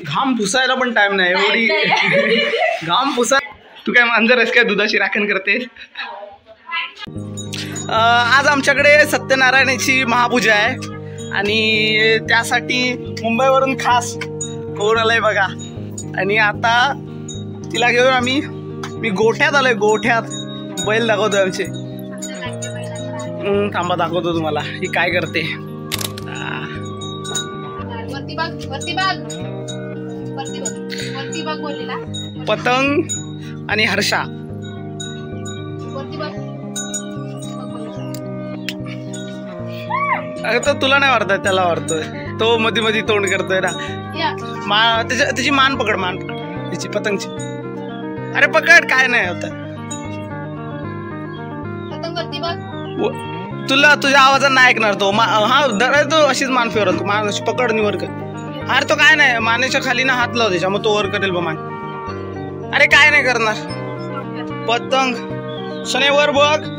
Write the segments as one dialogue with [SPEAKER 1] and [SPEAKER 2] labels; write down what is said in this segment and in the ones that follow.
[SPEAKER 1] घाम पुसायला पण टाइम नाही एवढी घाम पुसाय. तू काय मांजर आहेस काय दुधाची राखण करते? आज आमच्याकडे सत्यनारायणाची महापूजा आहे आणि त्यासाठी मुंबईवरून खास कोण आलंय बघा. आणि आता तिला घेऊन मी गोठ्यात आलोय. गोठ्यात बैल दाखवतोय आमचे. थांबा दाखवतो तुम्हाला ही काय करते. पतंग आणि हर्षा. अरे तो तुला नाही वाटतोय, त्याला वाटतोय. तो मध्ये मध्ये तोंड करतोय ना. त्याची मान पकड तिची पतंगची. अरे पकड, काय नाही होत. तुला तुझ्या आवाजात नाही ऐकणार तो. हा तो अशीच मान फिरवतो. मान अशी पकड निवर कर. अरे तो काय नाही, मानेच्या खाली ना हात लाव त्याच्या, मग तो वर करेल बा मान. अरे काय नाही करणार. पतंग शनेवर बघ.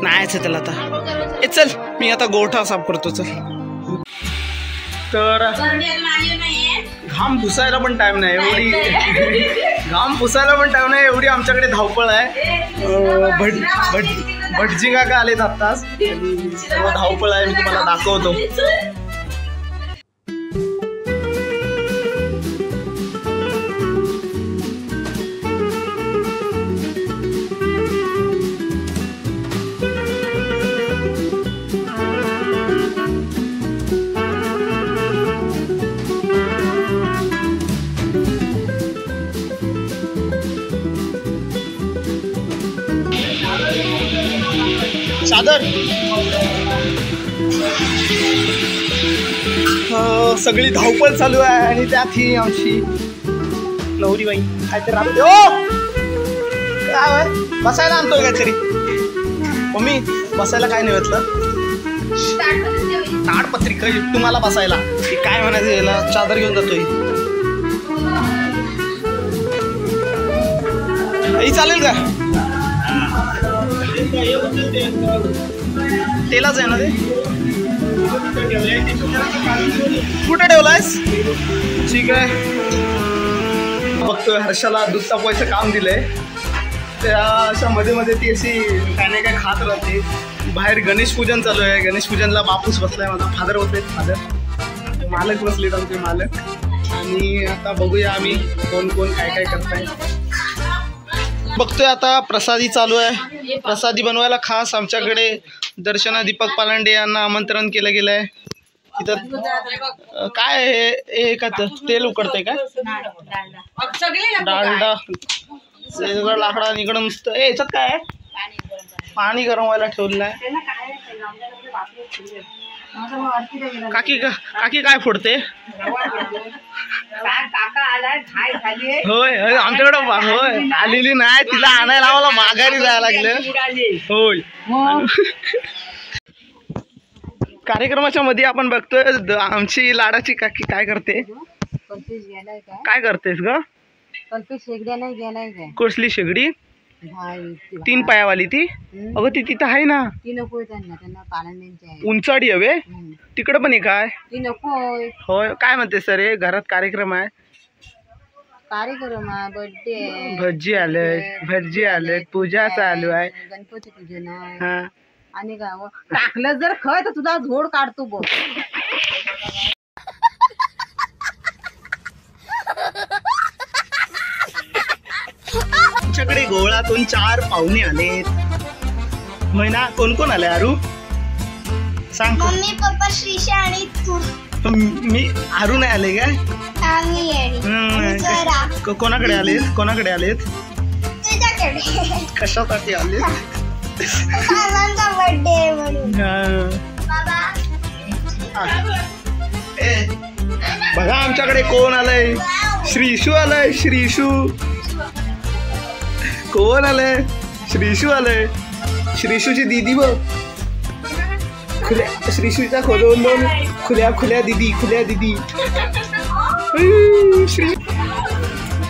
[SPEAKER 1] नाही त्याला आता. चल मी आता गोठा साफ करतो. चल. तर घाम पुसायला पण टाइम नाही एवढी आमच्याकडे धावपळ आहे. भटजी काका आलेत आत्ताच. सर्व धावपळ आहे, मी तुम्हाला दाखवतो. चादर सगळी धावपळ चालू आहे आणि त्यात ही आमची नवरी बाई काहीतरी राहते. ओ काय बसायला आणतोय काहीतरी. मम्मी बसायला काय नाही घेतलं. ताडपत्री तुम्हाला बसायला काय म्हणायचं याला. चादर घेऊन जातोय. चालेल का? तेलाच आहे ना ते. कुठे ठेवलायस? ठीक आहे. बघतोय हर्षाला दूध तापवायचं काम दिलंय. त्या अशा मध्ये मध्ये ती अशी काय नाही काय खात राहते. बाहेर गणेश पूजन चालू आहे. गणेश पूजनला बापूस बसलाय. माझा फादर बसले. फादर मालक बसलेत आमचे मालक. आणि आता बघूया आम्ही कोण कोण काय काय करताय. बघतोय आता प्रसादी चालू आहे. प्रसादी बनवायला खास आमच्याकडे दर्शना दीपक पालांडे यांना आमंत्रण केलं गेलं आहे. इथं काय हे का तेल उकडतंय काय? डालडा सगळं लाकडा इकडं नुसतं. याच्यात काय आहे? पाणी गरम व्हायला ठेवलेलं आहे. काकी काय फोडते? होय आमच्याकडं होय आलेली नाही. तिला आणायला आम्हाला माघारी जायला लागलं. होय कार्यक्रमाच्या मध्ये आपण बघतोय आमची लाडाची काकी काय करते. काय करतेस ग? कसली शेगडी? 3 पायावाली ती. अगं ती तिथं आहे ना. उंचाडी हवे तिकडं पण आहे काय? होय काय म्हणते सर. हे घरात कार्यक्रम आहे. बर्थडे भजी आले पूजा चालू आहे. गणपती पूजन आहे. आणि टाकलं जर खय तर तुझा झोड काढतो बघ. आमच्याकडे गोळातून 4 पाहुणे आलेत. महिना कोण कोण आले आरू सांग. मम्मी पप्पा श्रीशा आणि तू. मी आरू नाही आले काय? कोणाकडे आलेत? कशासाठी आले? बघा आमच्याकडे कोण आलंय. श्रीशू आलंय. श्रीशू कोण आलंय? श्रीशू आलंय. श्रीशूची दीदी बघ. खुल्या श्रीशूच्या दोन खुल्या दिदी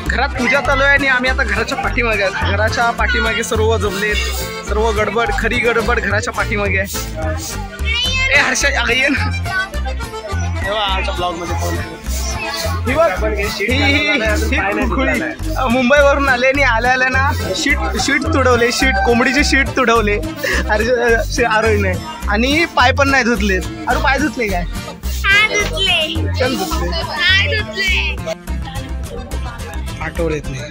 [SPEAKER 1] घरात पूजा चालू आहे आणि आम्ही आता घराच्या पाठीमागे आहे. घराच्या पाठीमागे सर्व जमलेत, सर्व गडबड, खरी गडबड घराच्या पाठीमागे आहे. ए हर्षा अगं ये ना तेव्हा आमच्या ब्लॉग मध्ये कोण आहे ही खुळी मुंबईवरून आले आणि आल्या ना शीट तुडवले, कोंबडीची शीट तुडवले आरोहीने आणि पाय पण नाही धुतले. अरे पाय धुतले काय चल धुतले आठवड येत नाही.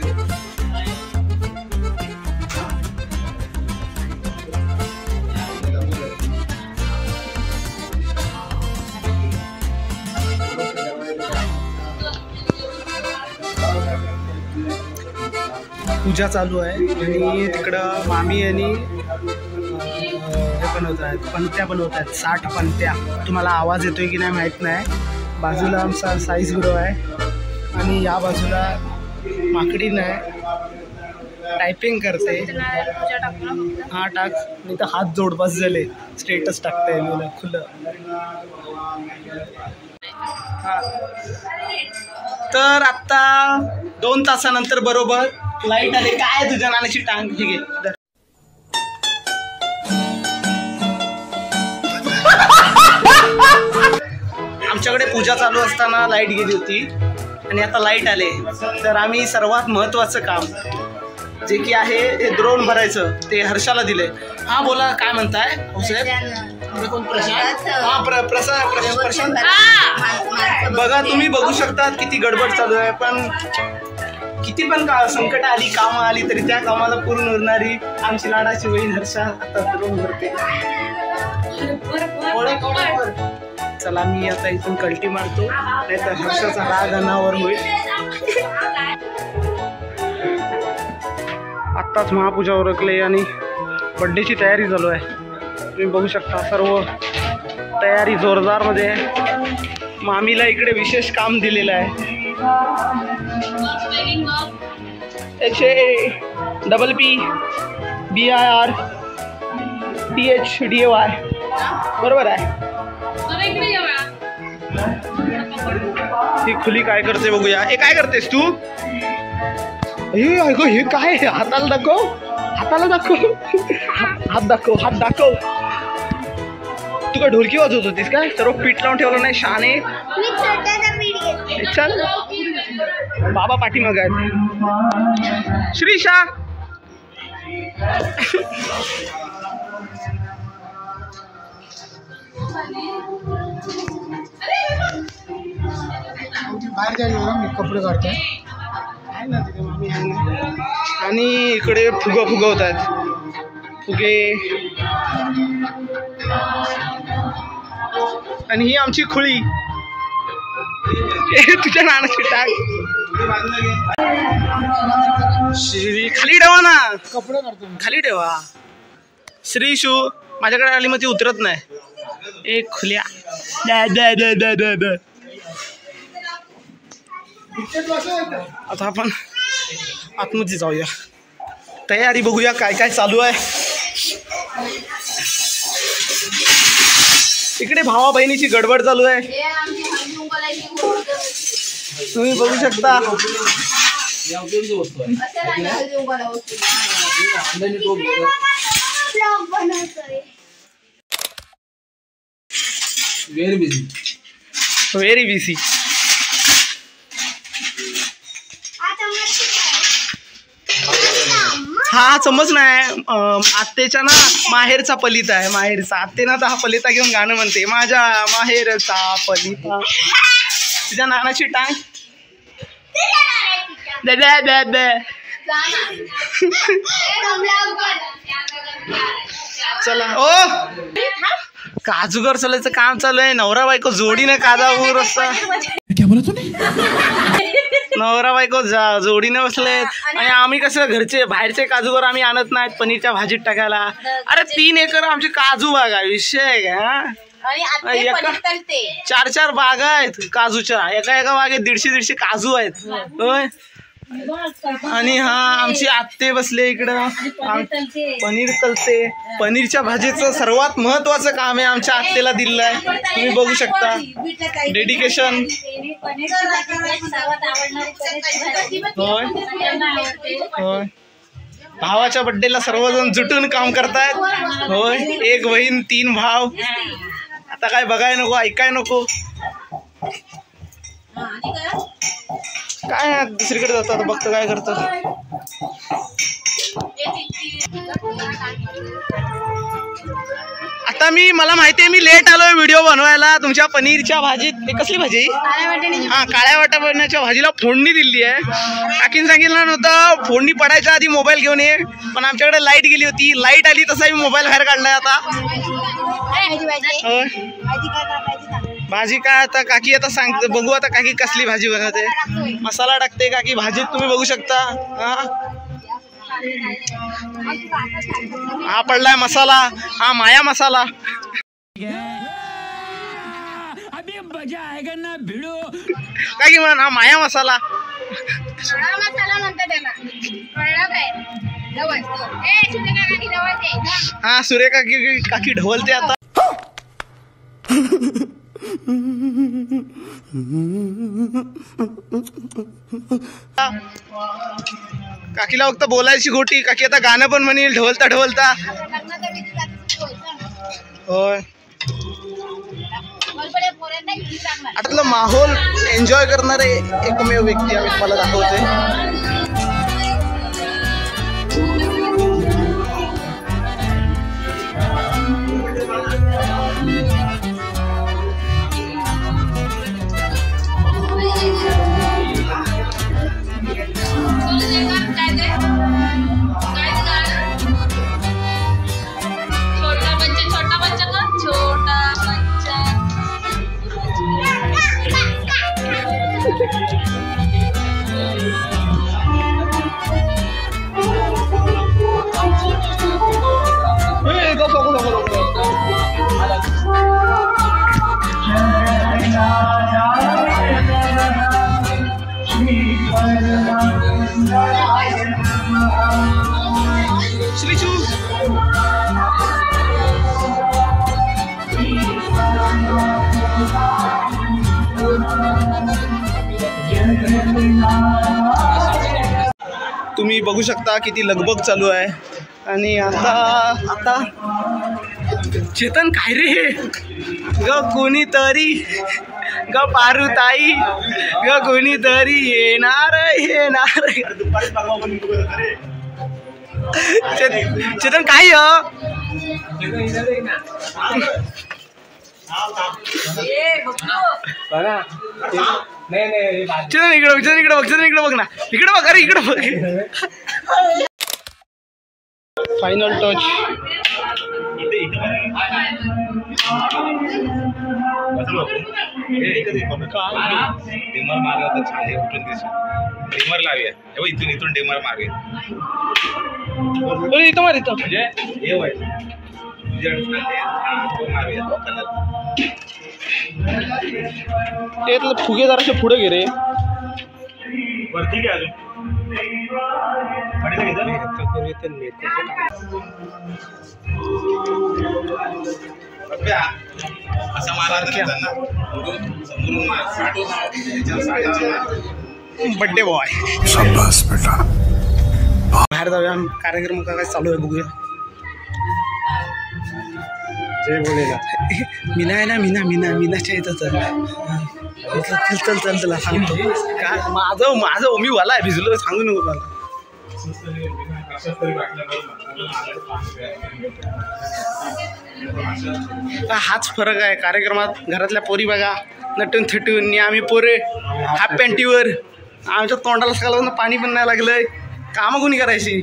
[SPEAKER 1] पूजा चालू आहे आणि तिकडं मामी आणि हे बनवत आहेत, पंत्या बनवत आहेत, 60 पंत्या. तुम्हाला आवाज येतोय की नाही माहीत नाही. बाजूला आमचा साईज गुरु आहे आणि या बाजूला माकडीन आहे, टायपिंग करते. हा टाक, मी तर हात जोड बस झाले, स्टेटस टाकते खुलं. तर आत्ता 2 तासानंतर बरोबर लाईट आले. काय तुझ्या नाण्याची टांग ठीक आहे. आमच्याकडे पूजा चालू असताना लाईट गेली होती आणि आता लाईट आले. तर आम्ही सर्वात महत्त्वाचं काम जे की आहे हे द्रोण भरायचं ते हर्षाला दिले. हा बोला काय म्हणताय प्रशांत. बघा तुम्ही बघू शकता किती गडबड चालू आहे, पण किती पण संकट आली, कामं आली तरी त्या कामाला पूर्ण उरणारी आमची लाडाची बहीण हर्षा आता द्रोण भरते. चला मी आता इथून कल्टी मारतो, नाही तर हर्षाचा राग अनावर होईल. आत्ताच महापूजा उरकले आणि बड्डेची तयारी चालू आहे. तुम्ही बघू शकता सर्व तयारी जोरदार मध्ये आहे. मामीला इकडे विशेष काम दिलेलं आहे. HAPPIRTHDAY बरोबर आहे. ही खुली काय करते बघूया. हे काय करतेस तू? हे काय हाताला दाखव, हात दाखव. तू काय ढोलकी वाजवत होतीस काय? सर्व पीठ लावून ठेवलं नाही शाने. चल बाबा पाठीमागे आहेत. श्रीशा बाहेर जायला मी कपडे काढतोय आणि इकडे फुगवत आहेत फुगे. आणि ही आमची खुळी तुझ्या नानाची टाक खाली ठेवा ना, कपडे काढतो खाली ठेवा. श्रीशू माझ्याकडे आली मग ती उतरत नाही. एक खुल्या आता आपण आतमध्ये जाऊया. तयारी बघूया काय काय चालू आहे. इकडे भावा बहिणीची गडबड चालू आहे, तुम्ही बघू शकता. Very busy. हा समज नाही, आत्तेच्या ना माहेरचा पलिता आहे. माहेरचा आत्ते ना तर हा पलिता घेऊन गाणं म्हणते, माझ्या माहेरचा पलिता. तुझ्या नानाची टांग चला. ओ काजूगर चालायचं काम चालू आहे. नवरा बायको जोडीने काजावर असता. नवरा बायको जोडीने बसलेत आणि आम्ही कसं घरचे बाहेरचे काजूगर आम्ही आणत नाहीत पनीरच्या भाजीत टाकायला. अरे 3 एकर आमची काजू बाग आहे. विषय आहे का? 4 बागा आहेत काजूच्या. एका बागेत 150 काजू आहेत. होय आणि हा आमची आत्ते बसले इकडं. पनीर तलते. पनीरच्या भाजीचं सर्वात महत्वाचं काम आहे आमच्या आत्तेला दिलेलं आहे. तुम्ही बघू शकता डेडिकेशन. होय होय. भावाच्या बड्डेला सर्वजण जुटून काम करतायत. होय. एक बहीण 3 भाव. आता काय बघाय नको ऐकाय नको. काय दुसरीकडे जातात बघतो काय करतात. आता मला माहिती आहे मी लेट आलोय व्हिडिओ बनवायला. तुमच्या पनीरच्या भाजीत कसली भाजी? हा काळ्या वाटाण्याच्या भाजीला फोडणी दिली आहे. काकीन सांगितलं नव्हतं फोडणी पडायच्या आधी मोबाईल घेऊन ये, पण आमच्याकडे लाईट गेली होती. लाईट आली तसा मी मोबाईल बाहेर काढलाय आता. भाजी काय आता काकी आता सांगते बघू आता काकी कसली भाजी बनवते. मसाला टाकते काकी भाजीत तुम्ही बघू शकता. हा पडलाय मसाला. हा माया मसाला. काकी म्हणा हा माया मसाला. हा सुरेख काकी काकी ढवलते आता. काकीला फक्त बोलायची गोटी. काकी आता गाणं पण म्हणेल ढवलता ढवलता. होय. आतला माहोल एन्जॉय करणारे एकमेव व्यक्ती आम्ही तुम्हाला दाखवते. तुम्ही बघू शकता किती लगबग चालू आहे. आणि आता चेतन काय रे ग कोणीतरी ग पारुताई ग कोणीतरी येणार येणार. चेतन काय चेतन इकडे बघ. चेतन इकडे बघ. चेतन इकडे बघ ना. इकडे बघ. अरे इकडे बघ. Final touch.
[SPEAKER 2] डेमर मारला तर छान आहे. कुठून डेमर लावूया. इथून डेमर मारूया.
[SPEAKER 1] इथं मार. इथं
[SPEAKER 2] म्हणजे हे व्हायचं
[SPEAKER 1] त्यातलं फुगे जराशे पुढे गे रे.
[SPEAKER 2] वरती घ्या अजून. असा मारा
[SPEAKER 1] बड्डे बॉय.
[SPEAKER 3] शाबास बेटा.
[SPEAKER 1] बाहेर जाऊया. कार्यक्रम काय चालू आहे बघूया.
[SPEAKER 2] जय बोलेला.
[SPEAKER 1] मीना आहे ना. मीनाच्या इथं चल तुला सांगतो. काय माझं मी वाला आहे. भिजलो सांगू नको मला. हाच फरक आहे कार्यक्रमात. घरातल्या पोरी बघा नटून थटून. आम्ही पोरे हाफ पॅन्टीवर. आमच्या तोंडाला सकाळपासून पाणी पण नाही लागलंय. कामं कोणी करायची.